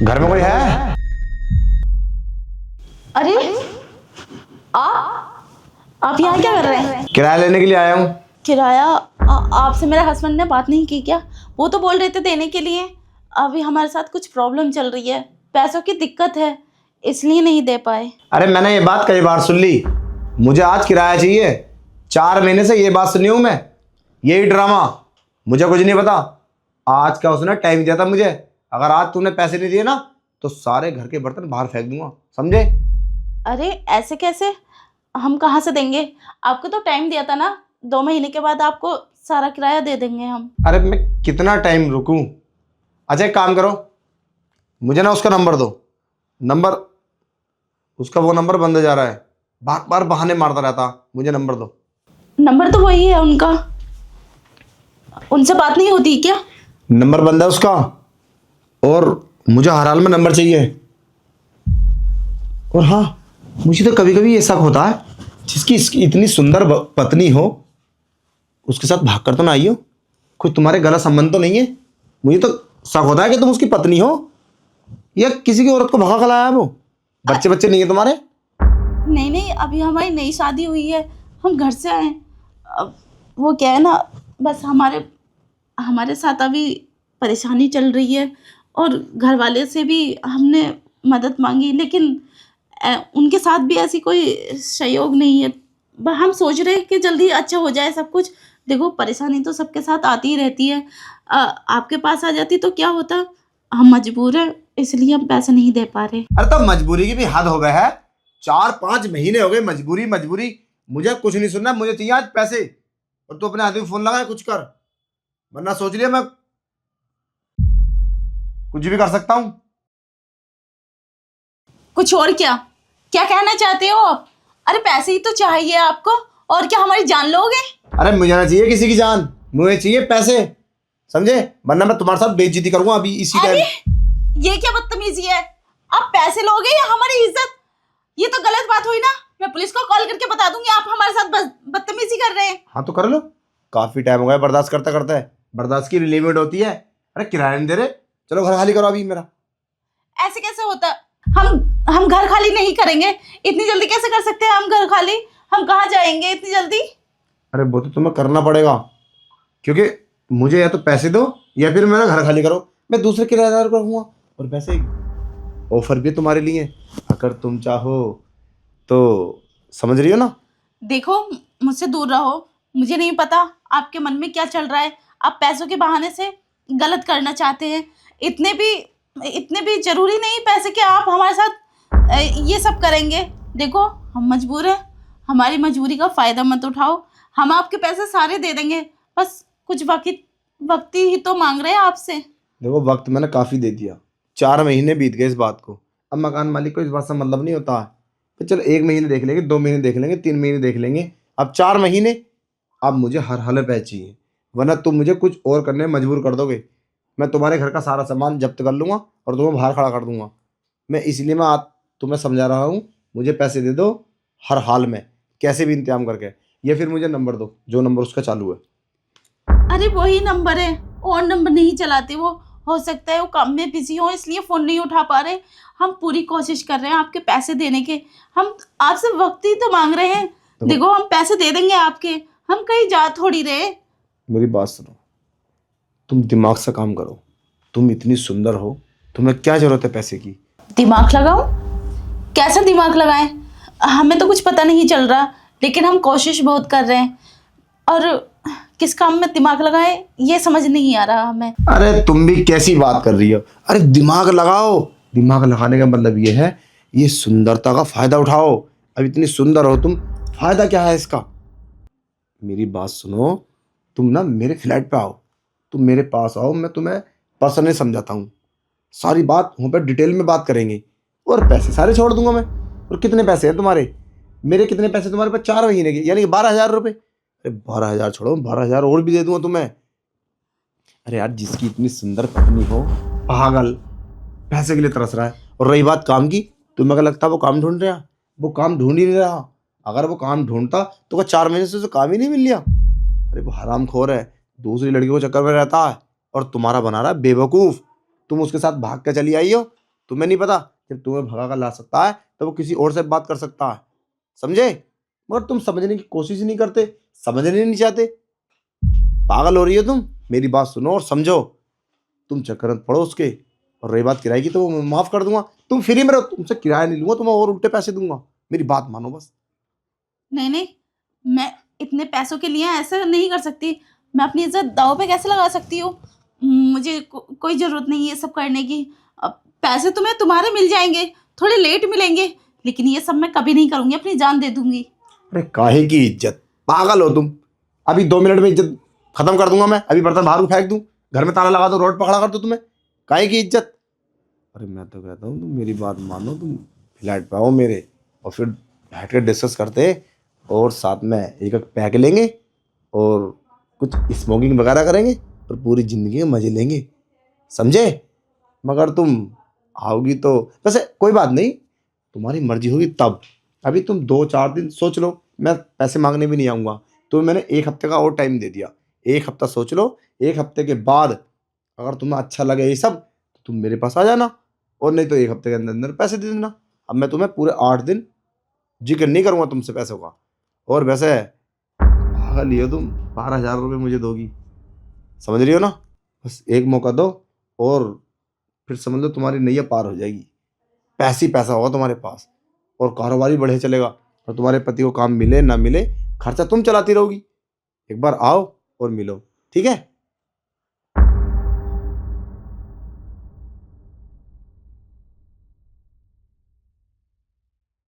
घर में कोई है? अरे आप यहाँ क्या कर रहे हैं? किराया लेने के लिए आया हूँ। किराया? आपसे मेरे हस्बैंड ने बात नहीं की क्या? वो तो बोल रहे थे देने के लिए। अभी हमारे साथ कुछ प्रॉब्लम चल रही है, पैसों की दिक्कत है, इसलिए नहीं दे पाए। अरे मैंने ये बात कई बार सुन ली, मुझे आज किराया चाहिए। 4 महीने से ये बात सुनी हूँ मैं, यही ड्रामा। मुझे कुछ नहीं पता। आज का उसने टाइम दिया था मुझे, अगर आज तूने पैसे नहीं दिए ना तो सारे घर के बर्तन बाहर फेंक दूंगा, समझे? अरे ऐसे कैसे, हम कहाँ से देंगे? आपको तो टाइम दिया था ना, 2 महीने के बाद आपको सारा किराया दे देंगे हम। अरे मैं कितना टाइम रुकूं? अच्छा एक काम करो, मुझे ना उसका नंबर दो। नंबर, उसका वो नंबर बंद हो जा रहा है, बार बार बहाने मारता रहता। मुझे नंबर दो। नंबर तो वही है उनका, उनसे बात नहीं होती क्या? नंबर बंद है उसका, और मुझे हर हाल में नंबर चाहिए। और हाँ, मुझे तो कभी कभी ये शक होता है, जिसकी इसकी इतनी सुंदर पत्नी हो, उसके साथ भाग कर तो ना आई हो? कोई तुम्हारे गलत संबंध तो नहीं है? मुझे तो शक होता है कि तुम उसकी पत्नी हो या किसी की औरत को भगा कर लाया है वो। बच्चे बच्चे नहीं है तुम्हारे? नहीं नहीं, अभी हमारी नई शादी हुई है, हम घर से आए हैं। अब वो क्या है ना, बस हमारे हमारे साथ अभी परेशानी चल रही है, और घर वाले से भी हमने मदद मांगी, लेकिन उनके साथ भी ऐसी कोई सहयोग नहीं है। हम सोच रहे हैं कि जल्दी अच्छा हो जाए सब कुछ। देखो परेशानी तो सबके साथ आती ही रहती है, आपके पास आ जाती तो क्या होता। हम मजबूर हैं, इसलिए हम पैसे नहीं दे पा रहे। अरे तो मजबूरी की भी हद हो गए है। 4-5 महीने हो गए मजबूरी मजबूरी। मुझे कुछ नहीं सुनना, मुझे चाहिए आज पैसे। और तू अपने आदमी को फोन लगा, कुछ कर, वरना सोच लिया मैं कुछ भी कर सकता हूँ। कुछ और क्या? क्या कहना चाहते हो आप? अरे पैसे ही तो चाहिए आपको, और क्या हमारी जान लोगे? अरे मुझे ना चाहिए किसी की जान, मुझे चाहिए पैसे, समझे? वरना मैं तुम्हारे साथ बेइज्जती करूंगा अभी इसी अरे टाइम। ये क्या बदतमीजी है? आप पैसे लोगे या हमारी इज्जत? ये तो गलत बात हुई ना। मैं पुलिस को कॉल करके बता दूंगी आप हमारे साथ बदतमीजी कर रहे हैं। हाँ तो कर लो, काफी टाइम हो गया बर्दाश्त करते करते। बर्दाश्त की लिमिट होती है। अरे किराया नहीं दे रहे, चलो घर खाली करो अभी मेरा। ऐसे कैसे होता? हम घर खाली नहीं करेंगे। इतनी जल्दी कैसे कर सकते हैं हम घर खाली? हम कहाँ जाएंगे इतनी जल्दी? अरे वो तो तुम्हें करना पड़ेगा, क्योंकि मुझे या तो पैसे दो या फिर मेरा घर खाली करो। मैं दूसरे किराएदार को रखूंगा, और वैसे ऑफर भी तुम्हारे लिए है, अगर तुम चाहो तो। समझ रही हो ना? देखो मुझसे दूर रहो, मुझे नहीं पता आपके मन में क्या चल रहा है। आप पैसों के बहाने से गलत करना चाहते हैं। इतने भी जरूरी नहीं पैसे कि आप हमारे साथ ये सब करेंगे। देखो हम मजबूर हैं, हमारी मजबूरी का फ़ायदा मत उठाओ। हम आपके पैसे सारे दे देंगे, बस कुछ वक्त ही तो मांग रहे हैं आपसे। देखो वक्त मैंने काफी दे दिया, 4 महीने बीत गए इस बात को। अब मकान मालिक को इस बात से मतलब नहीं होता है। तो चलो 1 महीने देख लेंगे, 2 महीने देख लेंगे, 3 महीने देख लेंगे, अब 4 महीने। अब मुझे हर हाल में पैसे चाहिए, वरना तुम मुझे कुछ और करने में मजबूर कर दोगे। मैं तुम्हारे घर का सारा सामान जब्त कर लूंगा और तुम्हें बाहर खड़ा कर दूंगा। मैं आज तुम्हें समझा रहा हूँ, मुझे पैसे दे दो हर हाल में, कैसे भी इंतजाम करके। या फिर मुझे नंबर दो, जो नंबर उसका चालू है। अरे वही नंबर है, और नंबर नहीं चलाते वो। हो सकता है वो काम में बिजी हो, इसलिए फ़ोन नहीं उठा पा रहे। हम पूरी कोशिश कर रहे हैं आपके पैसे देने के। हम आपसे वक्त ही तो मांग रहे हैं। देखो हम पैसे दे देंगे आपके, हम कहीं जा थोड़ी रहे। मेरी बात सुनो, तुम दिमाग से काम करो। तुम इतनी सुंदर हो, तुम्हें क्या जरूरत है पैसे की? दिमाग लगाओ? कैसा दिमाग लगाएं? हमें तो कुछ पता नहीं चल रहा, लेकिन हम कोशिश बहुत कर रहे हैं। और किस काम में दिमाग लगाएं ये समझ नहीं आ रहा हमें। अरे तुम भी कैसी बात कर रही हो? अरे दिमाग लगाओ, दिमाग लगाने का मतलब ये है, ये सुंदरता का फायदा उठाओ। अब इतनी सुंदर हो तुम, फायदा क्या है इसका? मेरी बात सुनो, तुम ना मेरे फ्लैट पे आओ, तुम मेरे पास आओ, मैं तुम्हें पर्सनली समझाता हूँ। सारी बात वहाँ पे डिटेल में बात करेंगे, और पैसे सारे छोड़ दूंगा मैं। और कितने पैसे हैं तुम्हारे? मेरे कितने पैसे तुम्हारे पास? 4 महीने के, यानी कि 12,000 रुपये। अरे 12,000 छोड़ो, 12,000 और भी दे दूंगा तुम्हें। अरे यार, जिसकी इतनी सुंदर पत्नी हो, पागल पैसे के लिए तरस रहा है। और रही बात काम की, तुम्हें क्या लगता है वो काम ढूंढ रहा? वो काम ढूंढ ही नहीं रहा। अगर वो काम ढूंढता तो क्या 4 महीने से उसे काम ही नहीं मिल लिया? अरे वो हरामखोर है, दूसरी लड़की को चक्कर में रहता है, और तुम्हारा बना रहा है बेवकूफ़। तुम उसके साथ भाग के चली आई हो, तुम्हें नहीं पता, जब तुम्हें भगा कर ला सकता है तो वो किसी और से बात कर सकता है, समझे? मगर तुम समझने की कोशिश ही नहीं करते, समझने नहीं चाहते। पागल हो रही हो तुम। मेरी बात सुनो और समझो। तुम चक्कर में पड़ो उसके। और रही बात किराए की, तो वो मैं माफ कर दूंगा। तुम फ्री में रहो, तुमसे किराया नहीं लूंगा, तुम्हें और उल्टे पैसे दूंगा। मेरी बात मानो बस। नहीं नहीं, मैं इतने पैसों के लिए ऐसा नहीं कर सकती। मैं अपनी इज्जत दांव पे कैसे लगा सकती हूँ? मुझे कोई ज़रूरत नहीं है ये सब करने की। अब पैसे तुम्हें तुम्हारे मिल जाएंगे, थोड़े लेट मिलेंगे, लेकिन ये सब मैं कभी नहीं करूँगी, अपनी जान दे दूंगी। अरे काहे की इज्जत, पागल हो तुम? अभी 2 मिनट में इज्जत खत्म कर दूंगा मैं। अभी बर्तन बाहर को फेंक दूं, घर में ताला लगा दो, रोड पकड़ा कर दो तुम्हें। काहे की इज्जत? अरे मैं तो कहता हूँ तुम मेरी बात मानो, तुम फ्लैट पे आओ मेरे, और फिर बैठ कर डिस्कस करते हैं, और साथ में एक एक पैक लेंगे, और कुछ स्मोकिंग वगैरह करेंगे, और पूरी ज़िंदगी के मज़े लेंगे, समझे? मगर तुम आओगी तो वैसे कोई बात नहीं, तुम्हारी मर्जी होगी तब। अभी तुम 2-4 दिन सोच लो, मैं पैसे मांगने भी नहीं आऊँगा। तो मैंने 1 हफ्ते का और टाइम दे दिया। 1 हफ्ता सोच लो, 1 हफ्ते के बाद अगर तुम्हें अच्छा लगे ये सब तो तुम मेरे पास आ जाना, और नहीं तो 1 हफ्ते के अंदर अंदर पैसे दे देना। अब मैं तुम्हें पूरे 8 दिन जिक्र नहीं करूँगा तुमसे पैसों का। और वैसे पागल ही हो तुम, 12,000 रुपये मुझे दोगी, समझ रही हो ना? बस एक मौका दो, और फिर समझ लो तुम्हारी नैया पार हो जाएगी। पैसे ही पैसा होगा तुम्हारे पास, और कारोबार भी बढ़े चलेगा, और तुम्हारे पति को काम मिले ना मिले, खर्चा तुम चलाती रहोगी। एक बार आओ और मिलो, ठीक है?